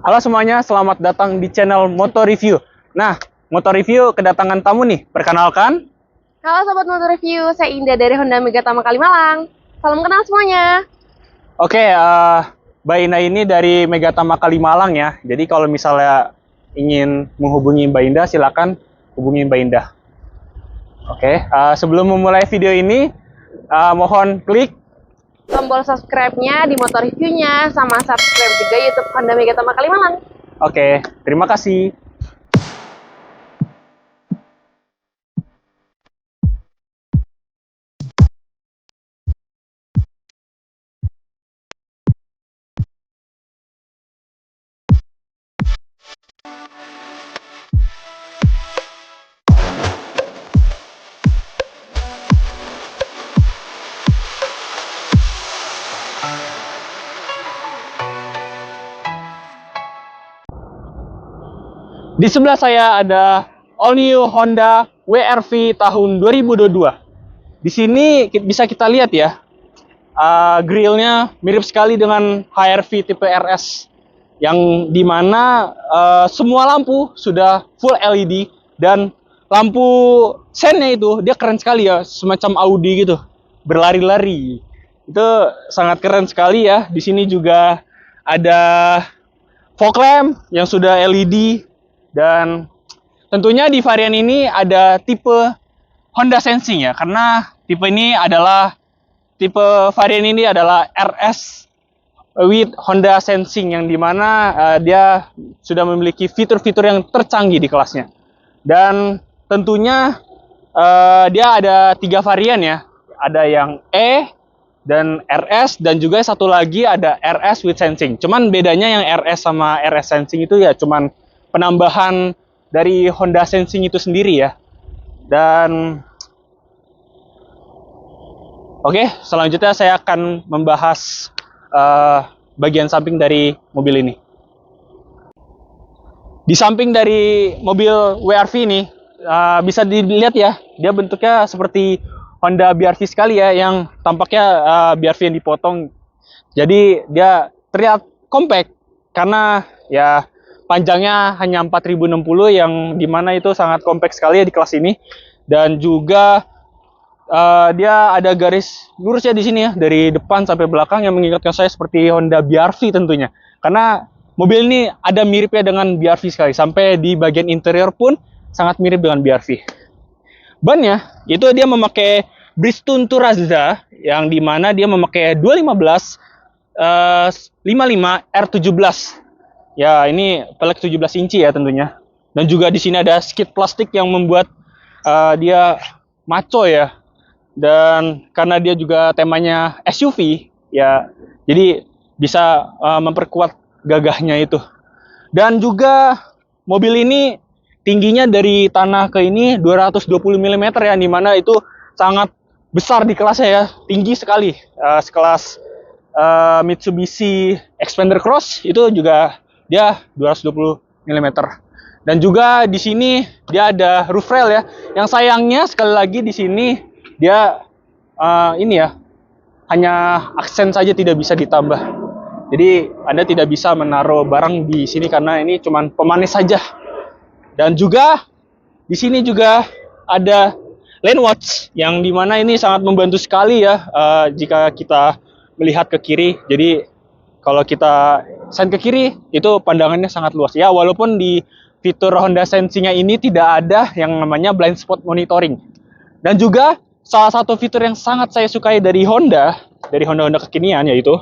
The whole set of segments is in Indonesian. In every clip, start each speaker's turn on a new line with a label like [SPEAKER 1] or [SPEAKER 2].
[SPEAKER 1] Halo semuanya, selamat datang di channel Motor Review. Nah, Motor Review kedatangan tamu nih. Perkenalkan.
[SPEAKER 2] Halo Sobat Motor Review, saya Indah dari Honda Megatama Kalimalang. Salam kenal semuanya.
[SPEAKER 1] Oke, Mbak Indah ini dari Megatama Kalimalang ya. Jadi kalau misalnya ingin menghubungi Mbak Indah, silakan hubungi Mbak Indah. Oke, sebelum memulai video ini, mohon klik
[SPEAKER 2] Tombol subscribe-nya di Motor Review-nya, sama subscribe juga YouTube Honda Megatama Kalimalang.
[SPEAKER 1] Oke, terima kasih. Di sebelah saya ada all new Honda WR-V tahun 2022. Di sini bisa kita lihat ya, grillnya mirip sekali dengan HR-V tipe RS, yang dimana semua lampu sudah full LED dan lampu sennya itu dia keren sekali ya, semacam Audi gitu, berlari-lari. Itu sangat keren sekali ya. Di sini juga ada fog lamp yang sudah LED. Dan tentunya di varian ini ada tipe Honda Sensing ya, karena tipe varian ini adalah RS with Honda Sensing, yang dimana dia sudah memiliki fitur-fitur yang tercanggih di kelasnya. Dan tentunya dia ada 3 varian ya, ada yang E dan RS, dan juga satu lagi ada RS with Sensing. Cuman bedanya yang RS sama RS Sensing itu ya cuman penambahan dari Honda Sensing itu sendiri ya. Dan oke, selanjutnya saya akan membahas bagian samping dari mobil ini. Di samping dari mobil WR-V ini bisa dilihat ya, dia bentuknya seperti Honda BR-V sekali ya, yang tampaknya BR-V yang dipotong. Jadi dia terlihat compact karena ya panjangnya hanya 4060, yang dimana itu sangat compact sekali ya di kelas ini. Dan juga dia ada garis lurusnya di sini ya, dari depan sampai belakang, yang mengingatkan saya seperti Honda BR-V tentunya. Karena mobil ini ada miripnya dengan BR-V sekali, sampai di bagian interior pun sangat mirip dengan BR-V. Bannya itu dia memakai Bridgestone Turazza, yang dimana dia memakai 215 55 R17. Ya, ini pelek 17 inci ya tentunya. Dan juga di sini ada skid plastik yang membuat dia maco ya. Dan karena dia juga temanya SUV ya, jadi bisa memperkuat gagahnya itu. Dan juga mobil ini tingginya dari tanah ke ini 220 mm ya, dimana itu sangat besar di kelasnya ya, tinggi sekali. Sekelas Mitsubishi Xpander Cross itu juga dia 220 mm. Dan juga di sini dia ada roof rail ya. Yang sayangnya sekali lagi di sini dia ini ya, hanya aksen saja, tidak bisa ditambah. Jadi Anda tidak bisa menaruh barang di sini karena ini cuma pemanis saja. Dan juga di sini juga ada lane watch, yang dimana ini sangat membantu sekali ya jika kita melihat ke kiri. Jadi kalau kita sen ke kiri itu pandangannya sangat luas ya, walaupun di fitur Honda Sensing-nya ini tidak ada yang namanya blind spot monitoring. Dan juga salah satu fitur yang sangat saya sukai dari Honda kekinian, yaitu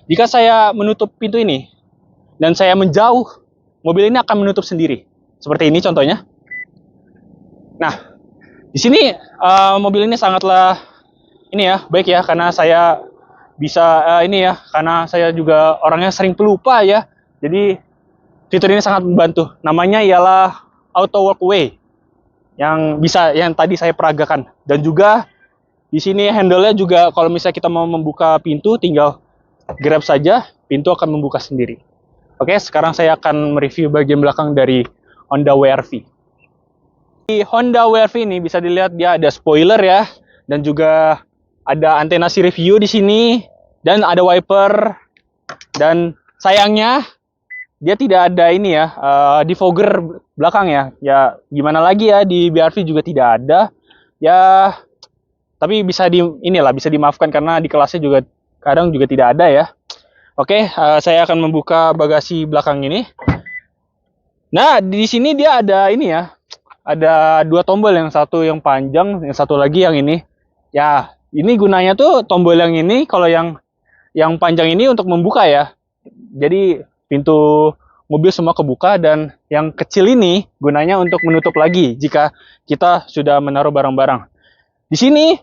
[SPEAKER 1] jika saya menutup pintu ini dan saya menjauh, mobil ini akan menutup sendiri. Seperti ini contohnya. Nah, di sini mobil ini sangatlah ini ya, baik ya, karena saya bisa ini ya, karena saya juga orangnya sering pelupa ya. Jadi fitur ini sangat membantu. Namanya ialah Auto Walkway, yang tadi saya peragakan. Dan juga di sini handle-nya juga, kalau misalnya kita mau membuka pintu, tinggal grab saja, pintu akan membuka sendiri. Oke, sekarang saya akan mereview bagian belakang dari Honda WR-V. Di Honda WR-V ini bisa dilihat dia ada spoiler ya, dan juga ada antena sirip view di sini, dan ada wiper. Dan sayangnya dia tidak ada ini ya, defogger belakang ya. Ya gimana lagi ya, di BRV juga tidak ada. Ya tapi bisa bisa dimaafkan karena di kelasnya juga kadang juga tidak ada ya. Oke, saya akan membuka bagasi belakang ini. Nah, di sini dia ada ini ya. Ada dua tombol, yang satu yang panjang, yang satu lagi yang ini. Ya, ini gunanya tuh tombol yang ini, kalau yang panjang ini untuk membuka ya. Jadi pintu mobil semua kebuka, dan yang kecil ini gunanya untuk menutup lagi jika kita sudah menaruh barang-barang. Di sini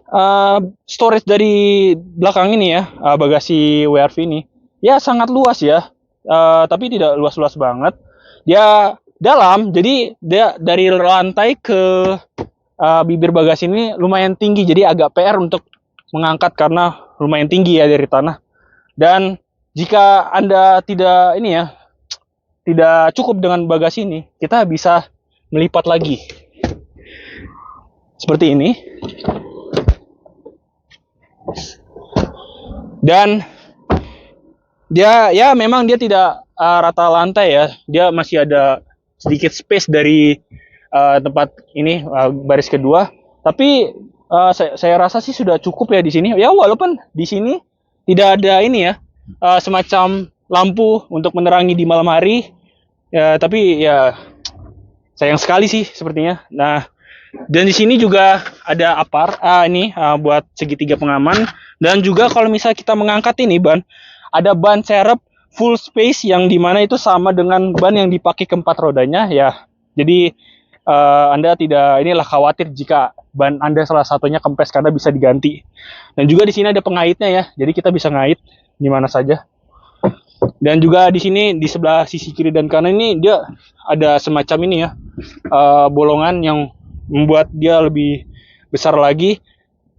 [SPEAKER 1] storage dari belakang ini ya, bagasi WRV ini ya sangat luas ya, tapi tidak luas-luas banget. Dia dalam, jadi dia dari lantai ke bibir bagasi ini lumayan tinggi, jadi agak PR untuk mengangkat karena lumayan tinggi ya dari tanah. Dan jika Anda tidak ini ya, tidak cukup dengan bagasi ini, kita bisa melipat lagi seperti ini. Dan dia ya memang dia tidak rata lantai ya, dia masih ada sedikit space dari tempat ini baris kedua, tapi saya rasa sih sudah cukup ya di sini ya, walaupun di sini tidak ada ini ya, semacam lampu untuk menerangi di malam hari ya, tapi ya sayang sekali sih sepertinya. Nah, dan di sini juga ada ini buat segitiga pengaman, dan juga kalau misalnya kita mengangkat ini ban, ada ban serep full space yang dimana itu sama dengan ban yang dipakai keempat rodanya ya. Jadi Anda tidak khawatir jika ban Anda salah satunya kempes, karena bisa diganti. Dan juga di sini ada pengaitnya ya, jadi kita bisa ngait di mana saja. Dan juga di sini di sebelah sisi kiri dan kanan ini dia ada semacam ini ya, bolongan yang membuat dia lebih besar lagi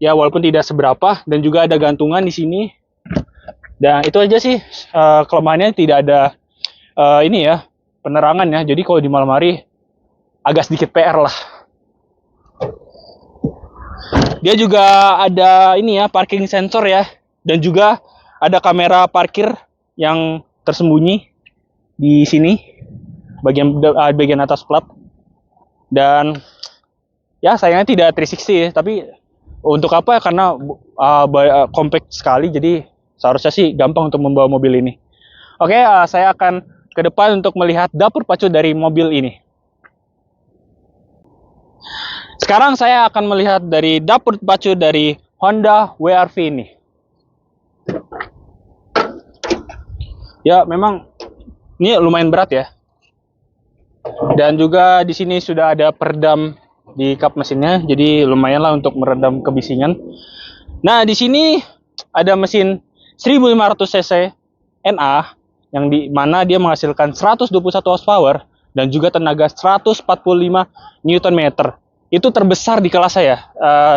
[SPEAKER 1] ya, walaupun tidak seberapa. Dan juga ada gantungan di sini. Dan itu aja sih kelemahannya, tidak ada ini ya, penerangan ya, jadi kalau di malam hari agak sedikit PR lah. Dia juga ada ini ya, parking sensor ya, dan juga ada kamera parkir yang tersembunyi di sini bagian atas plat. Dan ya sayangnya tidak 360 ya, tapi untuk apa? Karena compact sekali, jadi seharusnya sih gampang untuk membawa mobil ini. Oke, saya akan ke depan untuk melihat dapur pacu dari mobil ini. Sekarang saya akan melihat dari dapur pacu dari Honda WRV ini. Ya, memang ini lumayan berat ya. Dan juga di sini sudah ada peredam di kap mesinnya, jadi lumayan lah untuk meredam kebisingan. Nah, di sini ada mesin 1500 cc NA yang di mana dia menghasilkan 121 horsepower dan juga tenaga 145 Nm. Itu terbesar di kelas saya.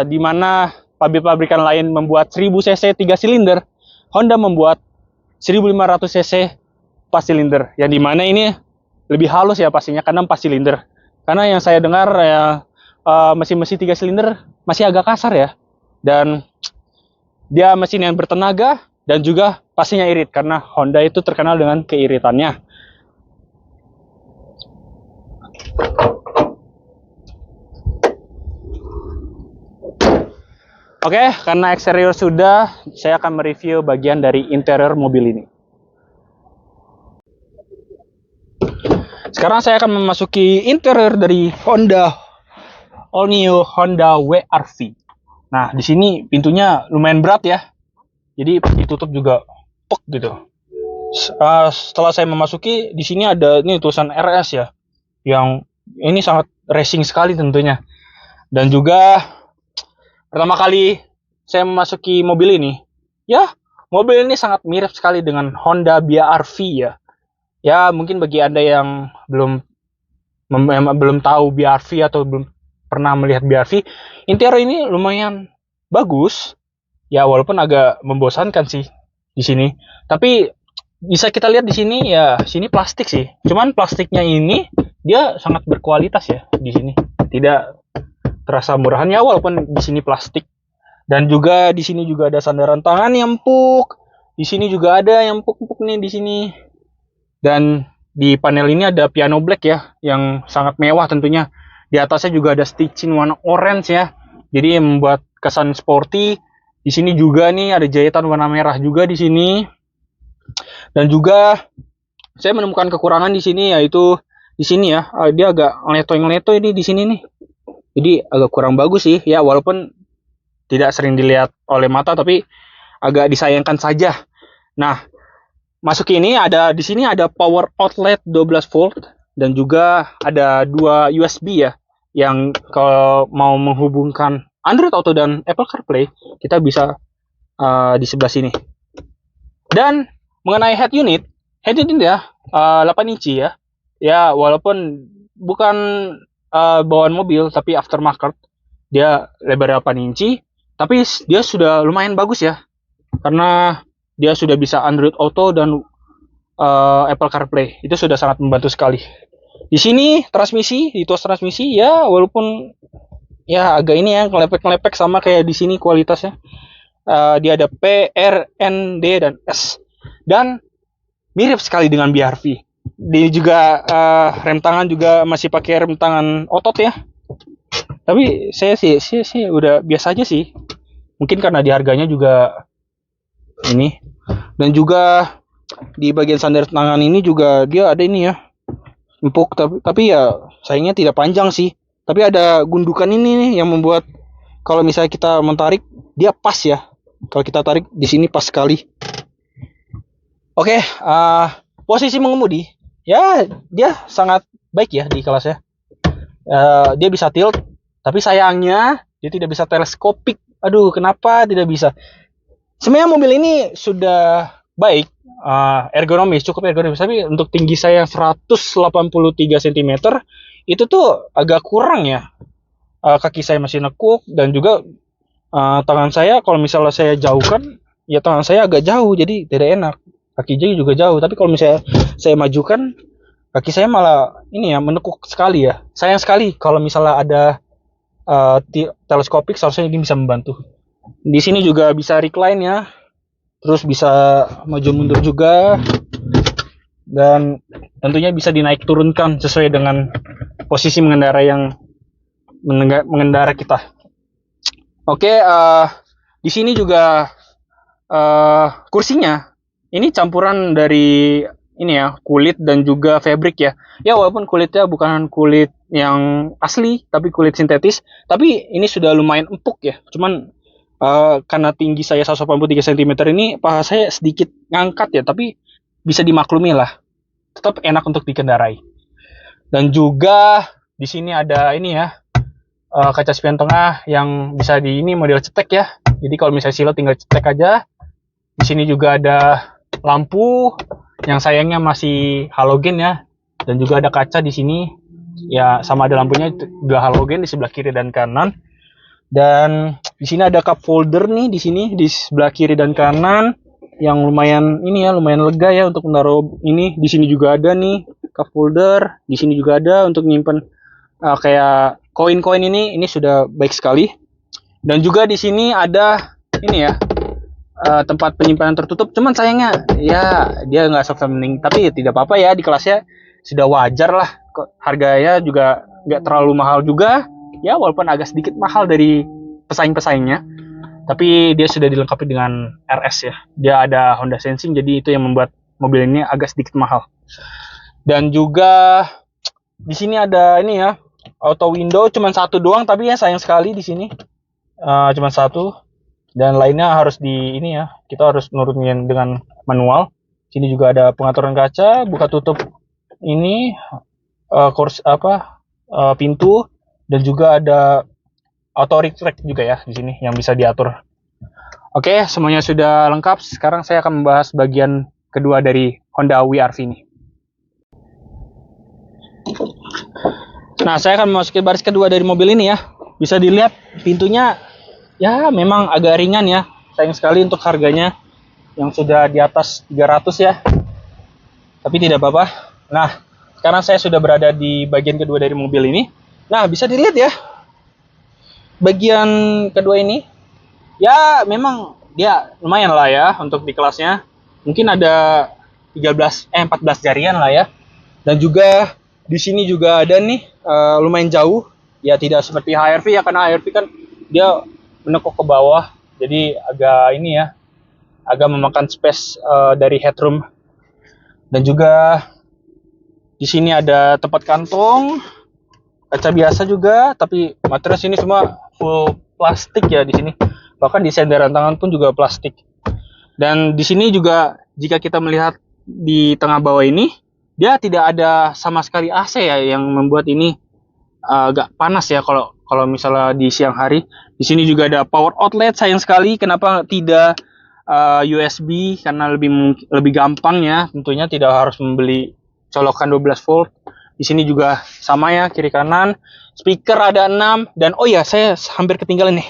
[SPEAKER 1] Di mana pabrik-pabrikan lain membuat 1000 cc 3 silinder, Honda membuat 1500 cc 4 silinder. Yang di mana ini lebih halus ya pastinya karena 4 silinder. Karena yang saya dengar ya, mesin-mesin 3 silinder masih agak kasar ya. Dan dia mesin yang bertenaga dan juga pastinya irit, karena Honda itu terkenal dengan keiritannya. Oke, karena eksterior sudah, saya akan mereview bagian dari interior mobil ini. Sekarang saya akan memasuki interior dari all new Honda WRV. Nah, di sini pintunya lumayan berat ya. Jadi ditutup juga pek gitu. Setelah saya memasuki, di sini ada ini tulisan RS ya, yang ini sangat racing sekali tentunya. Dan juga pertama kali saya memasuki mobil ini, ya mobil ini sangat mirip sekali dengan Honda BRV ya. Ya mungkin bagi Anda yang belum tahu BRV atau belum pernah melihat BRV, interior ini lumayan bagus. Ya walaupun agak membosankan sih di sini. Tapi bisa kita lihat di sini ya, sini plastik sih. Cuman plastiknya ini dia sangat berkualitas ya di sini. Tidak terasa murahan ya walaupun di sini plastik. Dan juga di sini juga ada sandaran tangan yang empuk. Di sini juga ada yang empuk-empuk nih di sini. Dan di panel ini ada piano black ya, yang sangat mewah tentunya. Di atasnya juga ada stitching warna orange ya, jadi membuat kesan sporty. Di sini juga nih ada jahitan warna merah juga di sini. Dan juga saya menemukan kekurangan di sini, yaitu di sini ya, dia agak ngeletoy ini di sini nih. Jadi agak kurang bagus sih ya, walaupun tidak sering dilihat oleh mata, tapi agak disayangkan saja. Nah, masuk ini di sini ada power outlet 12 volt dan juga ada 2 USB ya, yang kalau mau menghubungkan Android Auto dan Apple CarPlay kita bisa di sebelah sini. Dan mengenai head unit ya 8 inci ya. Ya, walaupun bukan bawaan mobil tapi aftermarket, dia lebar 8 inci, tapi dia sudah lumayan bagus ya, karena dia sudah bisa Android Auto dan Apple CarPlay. Itu sudah sangat membantu sekali. Di sini di tuas transmisi ya, walaupun ya agak ini ya, ngelepek sama kayak di sini kualitasnya. Dia ada P, R, N, D, dan S. Dan mirip sekali dengan BRV. Dia juga rem tangan juga masih pakai rem tangan otot ya. Tapi saya sih udah biasa aja sih. Mungkin karena di harganya juga ini. Dan juga di bagian sandar tangan ini juga dia ada ini ya, empuk, tapi ya sayangnya tidak panjang sih. Tapi ada gundukan ini nih yang membuat kalau misalnya kita mentarik dia pas ya. Kalau kita tarik di sini pas sekali. Oke, posisi mengemudi ya dia sangat baik ya di kelasnya. Dia bisa tilt, tapi sayangnya dia tidak bisa teleskopik. Aduh, kenapa tidak bisa? Sebenarnya mobil ini sudah baik, cukup ergonomis, tapi untuk tinggi saya yang 183 cm itu tuh agak kurang ya. Kaki saya masih nekuk, dan juga tangan saya kalau misalnya saya jauhkan, ya tangan saya agak jauh, jadi tidak enak. Kaki juga jauh, tapi kalau misalnya saya majukan, kaki saya malah ini ya, menekuk sekali ya. Sayang sekali kalau misalnya ada teleskopik, seharusnya ini bisa membantu. Di sini juga bisa recline ya, terus bisa maju mundur juga, dan tentunya bisa dinaik turunkan sesuai dengan posisi mengendara kita. Oke, di sini juga kursinya ini campuran dari ini ya, kulit dan juga fabric ya. Ya, walaupun kulitnya bukan kulit yang asli tapi kulit sintetis, tapi ini sudah lumayan empuk ya. Cuman karena tinggi saya 183 cm ini, paha saya sedikit ngangkat ya, tapi bisa dimaklumi lah. Tetap enak untuk dikendarai. Dan juga di sini ada ini ya, kaca spion tengah yang bisa model cetek ya. Jadi kalau misalnya silo tinggal cetek aja. Di sini juga ada lampu yang sayangnya masih halogen ya. Dan juga ada kaca di sini. Ya, sama ada lampunya juga halogen di sebelah kiri dan kanan. Dan di sini ada cup holder nih di sini di sebelah kiri dan kanan yang lumayan lega ya untuk menaruh ini. Di sini juga ada nih cup holder. Di sini juga ada untuk nyimpen kayak koin-koin ini sudah baik sekali. Dan juga di sini ada ini ya, tempat penyimpanan tertutup. Cuman sayangnya ya dia nggak soft opening, tapi tidak apa-apa ya, di kelasnya sudah wajar lah. Harganya juga nggak terlalu mahal juga ya, walaupun agak sedikit mahal dari pesaing-pesaingnya, tapi dia sudah dilengkapi dengan RS ya. Dia ada Honda Sensing, jadi itu yang membuat mobil ini agak sedikit mahal. Dan juga di sini ada ini ya, auto window cuma satu doang, tapi ya sayang sekali di sini cuma satu, dan lainnya harus kita harus nurunin dengan manual. Sini juga ada pengaturan kaca, buka tutup ini, pintu, dan juga ada auto retract juga ya di sini yang bisa diatur. Oke, semuanya sudah lengkap. Sekarang saya akan membahas bagian kedua dari Honda WRV ini. Nah, saya akan memasuki baris kedua dari mobil ini ya. Bisa dilihat pintunya ya memang agak ringan ya. Sayang sekali untuk harganya yang sudah di atas 300 ya. Tapi tidak apa-apa. Nah, sekarang saya sudah berada di bagian kedua dari mobil ini. Nah, bisa dilihat ya, bagian kedua ini ya memang dia lumayan lah ya untuk di kelasnya. Mungkin ada 14 jarian lah ya. Dan juga di sini juga ada nih lumayan jauh. Ya tidak seperti HR-V ya, karena HR-V kan dia menekuk ke bawah. Jadi agak ini ya, agak memakan space dari headroom. Dan juga di sini ada tempat kantong, kaca biasa juga, tapi matras ini semua full plastik ya di sini. Bahkan di sandaran tangan pun juga plastik. Dan di sini juga jika kita melihat di tengah bawah ini, dia tidak ada sama sekali AC ya, yang membuat ini agak panas ya kalau misalnya di siang hari. Di sini juga ada power outlet, sayang sekali kenapa tidak USB, karena lebih gampang ya, tentunya tidak harus membeli colokan 12 volt. Di sini juga sama ya, kiri kanan. Speaker ada 6, dan oh ya, saya hampir ketinggalan nih.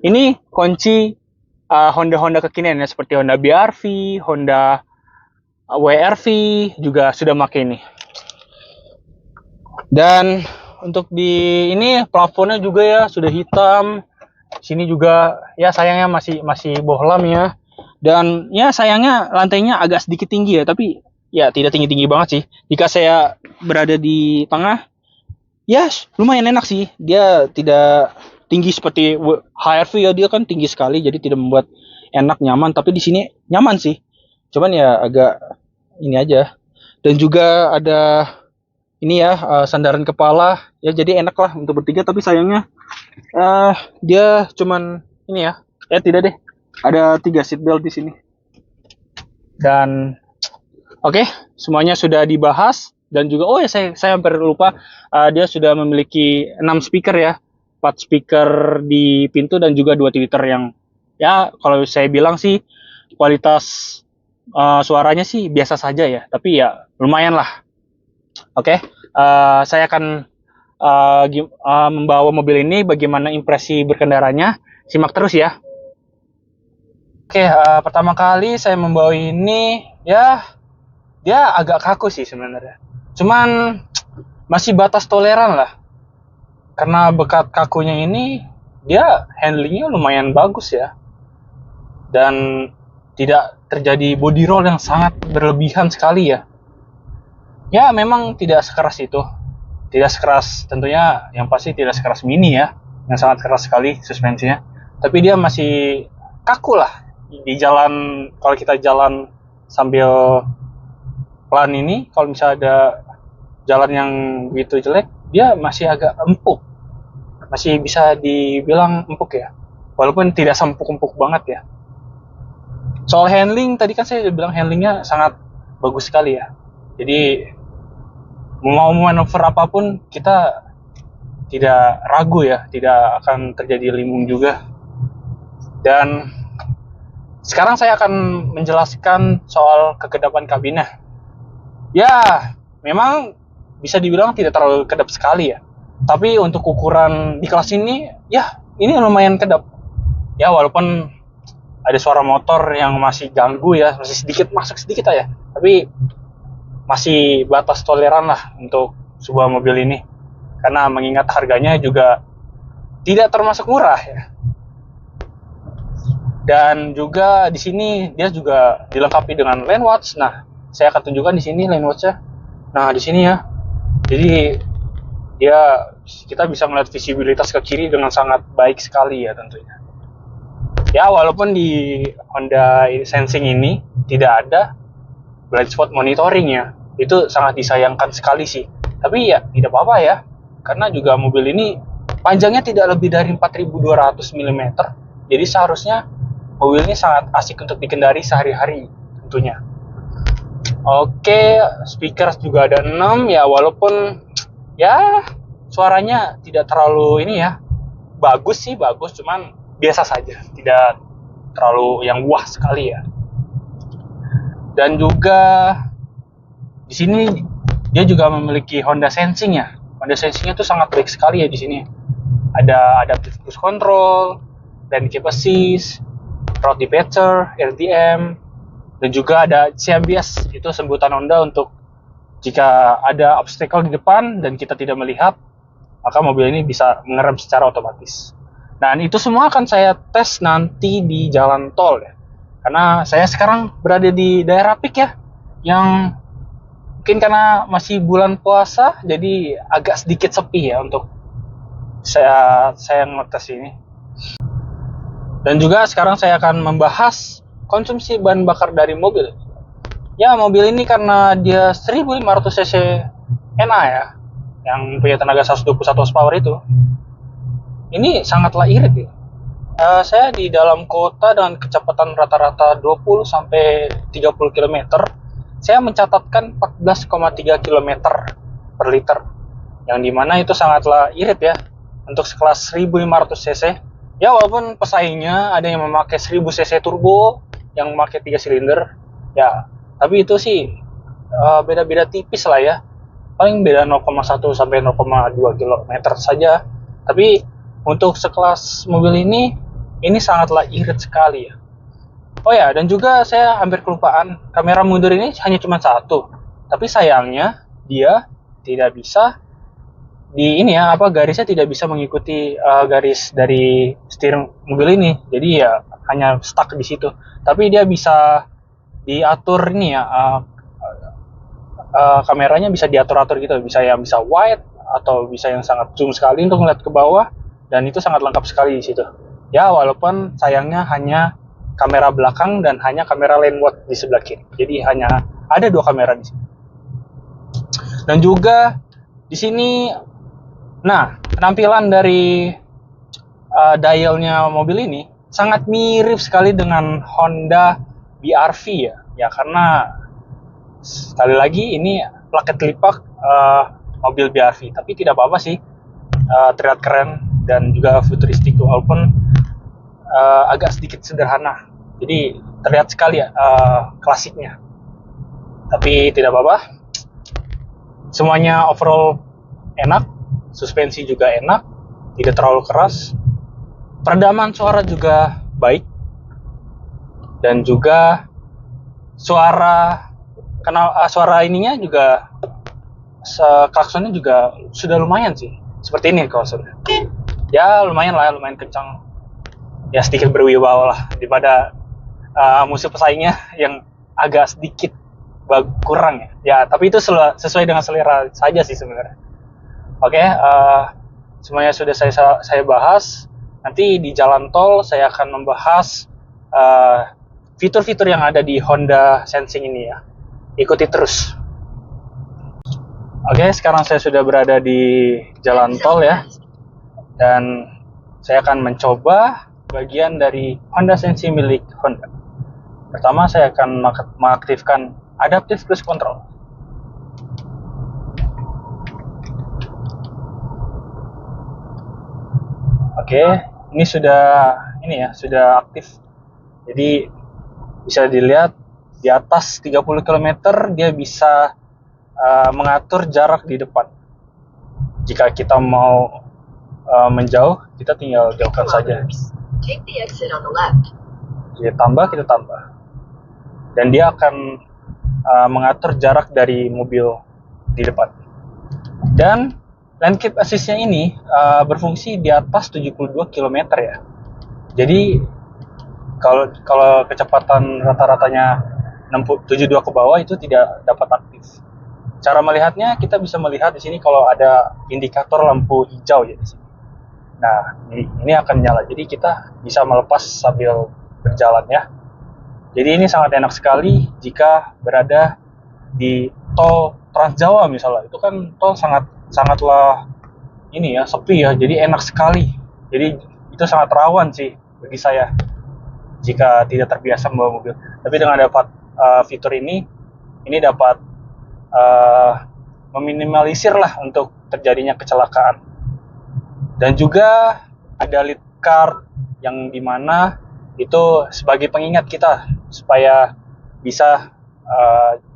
[SPEAKER 1] Ini kunci Honda kekinian ya, seperti Honda BR-V, Honda WR-V juga sudah pakai ini. Dan untuk di ini plafonnya juga ya sudah hitam. Sini juga ya sayangnya masih bohlam ya. Dan ya sayangnya lantainya agak sedikit tinggi ya, tapi ya tidak tinggi-tinggi banget sih. Jika saya berada di tengah, ya lumayan enak sih. Dia tidak tinggi seperti HR-V ya, dia kan tinggi sekali, jadi tidak membuat enak nyaman. Tapi di sini nyaman sih. Cuman ya agak ini aja. Dan juga ada ini ya sandaran kepala ya, jadi enak lah untuk bertiga. Tapi sayangnya dia cuman ini ya, tidak deh, ada 3 seat belt di sini. Dan oke, semuanya sudah dibahas. Dan juga oh ya, saya hampir lupa, dia sudah memiliki 6 speaker ya, 4 speaker di pintu dan juga 2 tweeter yang ya kalau saya bilang sih kualitas suaranya sih biasa saja ya, tapi ya lumayan lah. Oke, saya akan membawa mobil ini, bagaimana impresi berkendaranya, simak terus ya. Oke, pertama kali saya membawa ini, ya dia agak kaku sih sebenarnya. Cuman masih batas toleran lah. Karena bekat kakunya ini, dia handlingnya lumayan bagus ya. Dan tidak terjadi body roll yang sangat berlebihan sekali ya. Ya memang tidak sekeras itu. Tidak sekeras, tentunya yang pasti tidak sekeras Mini ya, yang sangat keras sekali suspensinya. Tapi dia masih kaku lah di jalan. Kalau kita jalan sambil pelan ini, kalau misalnya ada jalan yang begitu jelek, dia masih agak empuk. Masih bisa dibilang empuk ya, walaupun tidak sempuk-empuk banget ya. Soal handling, tadi kan saya udah bilang handlingnya sangat bagus sekali ya. Jadi mau manuver apapun kita tidak ragu ya, tidak akan terjadi limbung juga. Dan sekarang saya akan menjelaskan soal kekedapan kabinnya. Ya memang bisa dibilang tidak terlalu kedap sekali ya, tapi untuk ukuran di kelas ini ya ini lumayan kedap ya, walaupun ada suara motor yang masih ganggu ya, masih sedikit masuk sedikit aja, tapi masih batas toleran lah untuk sebuah mobil ini, karena mengingat harganya juga tidak termasuk murah ya. Dan juga di sini dia juga dilengkapi dengan lane watch. Nah, saya akan tunjukkan di sini lane watch-nya. Nah, di sini ya. Jadi kita bisa melihat visibilitas ke kiri dengan sangat baik sekali ya tentunya. Ya walaupun di Honda Sensing ini tidak ada blind spot monitoring ya, itu sangat disayangkan sekali sih. Tapi ya tidak apa-apa ya, karena juga mobil ini panjangnya tidak lebih dari 4200 mm. Jadi seharusnya mobil ini sangat asik untuk dikendari sehari-hari tentunya. Oke, speaker juga ada 6 ya, walaupun ya suaranya tidak terlalu ini ya, bagus sih, bagus, cuman biasa saja, tidak terlalu yang wah sekali ya. Dan juga di sini dia juga memiliki Honda Sensing ya. Honda Sensingnya tuh sangat baik sekali ya di sini. Ada adaptive cruise control, lane keep assist, road dispatcher, RDM, dan juga ada CMBS. Itu sebutan Honda untuk jika ada obstacle di depan dan kita tidak melihat, maka mobil ini bisa mengerem secara otomatis. Dan itu semua akan saya tes nanti di jalan tol ya. Karena saya sekarang berada di daerah Pik ya, yang Mungkin karena masih bulan puasa, jadi agak sedikit sepi ya untuk saya ngetes ini. Dan juga sekarang saya akan membahas konsumsi bahan bakar dari mobil. Ya, mobil ini karena dia 1500 cc NA ya, yang punya tenaga 121 horsepower itu. Ini sangatlah irit ya. Saya di dalam kota dengan kecepatan rata-rata 20 sampai 30 km, saya mencatatkan 14,3 km per liter. Yang dimana itu sangatlah irit ya untuk sekelas 1500 cc. Ya, walaupun pesaingnya ada yang memakai 1000 cc turbo, yang memakai 3 silinder. Ya, tapi itu sih beda-beda tipis lah ya. Paling beda 0,1 sampai 0,2 km saja. Tapi untuk sekelas mobil ini sangatlah irit sekali ya. Oh ya, dan juga saya hampir kelupaan, kamera mundur ini hanya cuma satu. Tapi sayangnya dia tidak bisa garisnya tidak bisa mengikuti garis dari setir mobil ini. Jadi ya hanya stuck di situ. Tapi dia bisa diatur ini ya, kameranya bisa diatur-atur gitu, bisa wide atau bisa yang sangat zoom sekali untuk melihat ke bawah, dan itu sangat lengkap sekali di situ. Ya, walaupun sayangnya hanya kamera belakang dan hanya kamera lane mode di sebelah kiri. Jadi hanya ada 2 kamera di sini. Dan juga di sini, nah, penampilan dari dialnya mobil ini sangat mirip sekali dengan Honda BR-V ya. Ya, karena sekali lagi ini plaket lipak mobil BR-V, tapi tidak apa-apa sih, terlihat keren dan juga futuristik walaupun agak sedikit sederhana. Jadi terlihat sekali ya klasiknya. Tapi tidak apa-apa. Semuanya overall enak, suspensi juga enak, tidak terlalu keras. Peredaman suara juga baik. Dan juga suara ininya juga, klaksonnya juga sudah lumayan sih. Seperti ini klaksonnya. Ya lumayan kencang. Ya sedikit berwibawa lah daripada musuh pesaingnya yang agak sedikit kurang ya. Ya tapi itu sesuai dengan selera saja sih sebenarnya. Oke, semuanya sudah saya bahas. Nanti di jalan tol saya akan membahas fitur-fitur yang ada di Honda Sensing ini ya. Ikuti terus. Oke, sekarang saya sudah berada di jalan tol ya. Dan saya akan mencoba bagian dari Honda Sensing milik Honda. Pertama, saya akan mengaktifkan Adaptive Cruise Control. Oke, ini sudah aktif. Jadi bisa dilihat di atas 30 km dia bisa mengatur jarak di depan. Jika kita mau menjauh, kita tinggal jauhkan saja. Kita tambah. Dan dia akan mengatur jarak dari mobil di depan. Dan lane keep assist-nya ini berfungsi di atas 72 km ya. Jadi kalau kecepatan rata-ratanya 72 ke bawah itu tidak dapat aktif. Cara melihatnya, kita bisa melihat di sini kalau ada indikator lampu hijau ya di sini. Nah, ini akan nyala. Jadi kita bisa melepas sambil berjalan ya. Jadi ini sangat enak sekali jika berada di tol Trans Jawa misalnya. Itu kan tol sangatlah ini ya, sepi ya. Jadi enak sekali. Jadi itu sangat rawan sih bagi saya jika tidak terbiasa membawa mobil. Tapi dengan dapat fitur ini dapat meminimalisir lah untuk terjadinya kecelakaan. Dan juga ada lead card yang dimana itu sebagai pengingat kita supaya bisa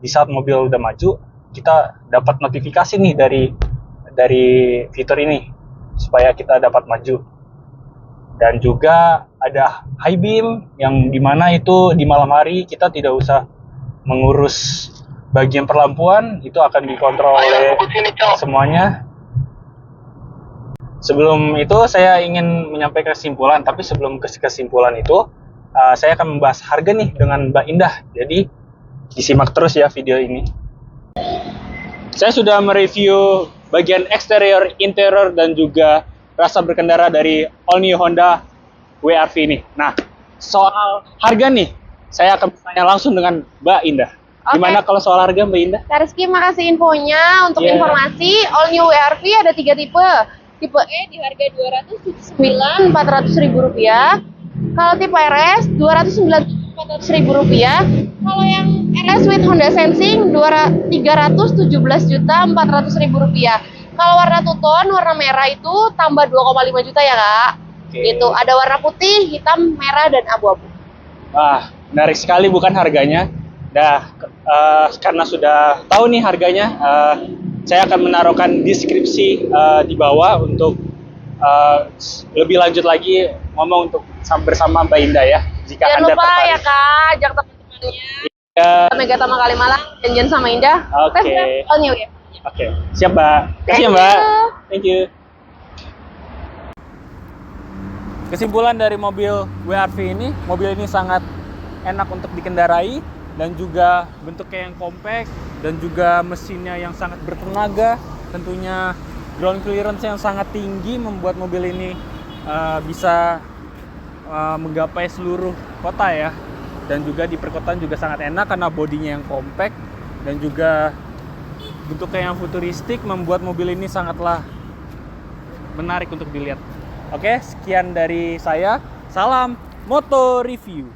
[SPEAKER 1] di saat mobil udah maju kita dapat notifikasi nih dari fitur ini supaya kita dapat maju. Dan juga ada high beam yang dimana itu di malam hari kita tidak usah mengurus bagian perlampuan, itu akan dikontrol oleh semuanya. Sebelum itu saya ingin menyampaikan kesimpulan, tapi sebelum ke kesimpulan itu saya akan membahas harga nih dengan Mbak Indah. Jadi disimak terus ya video ini. Saya sudah mereview bagian eksterior, interior, dan juga rasa berkendara dari all new Honda WRV ini. Nah, soal harga nih, saya akan bertanya langsung dengan Mbak Indah.
[SPEAKER 2] Oke.
[SPEAKER 1] Gimana kalau soal harga, Mbak Indah?
[SPEAKER 2] Kak Rizky, makasih infonya. Untuk
[SPEAKER 1] Yeah.
[SPEAKER 2] informasi, all new WRV ada 3 tipe. Tipe E di harga Rp209.400.000. Kalau tipe RS, Rp209.400.000. Kalau yang RS with Honda Sensing, Rp317.400.000. Kalau warna two-tone, warna merah itu tambah 2,5 juta ya, Kak.
[SPEAKER 1] Oke.
[SPEAKER 2] Gitu. Ada warna putih, hitam, merah, dan abu-abu.
[SPEAKER 1] Wah, menarik sekali bukan harganya. Karena sudah tahu nih harganya, saya akan menaruhkan deskripsi di bawah untuk lebih lanjut lagi ngomong untuk bersama Mbak Indah ya. Jika
[SPEAKER 2] Jangan
[SPEAKER 1] Anda
[SPEAKER 2] lupa
[SPEAKER 1] tertarik.
[SPEAKER 2] ya, Kak, ajak teman-temannya.
[SPEAKER 1] Ya,
[SPEAKER 2] Megatama Kalimalang, janjian sama Indah.
[SPEAKER 1] Oke.
[SPEAKER 2] Tes drive all new ya.
[SPEAKER 1] Oke, siap Mbak. Terima kasih ya, Mbak. Thank you. Kesimpulan dari mobil WRV ini, mobil ini sangat enak untuk dikendarai dan juga bentuknya yang compact dan juga mesinnya yang sangat bertenaga. Tentunya ground clearance yang sangat tinggi membuat mobil ini bisa menggapai seluruh kota ya. Dan juga di perkotaan juga sangat enak karena bodinya yang compact dan juga bentuknya yang futuristik membuat mobil ini sangatlah menarik untuk dilihat. Oke, sekian dari saya. Salam Moto Review.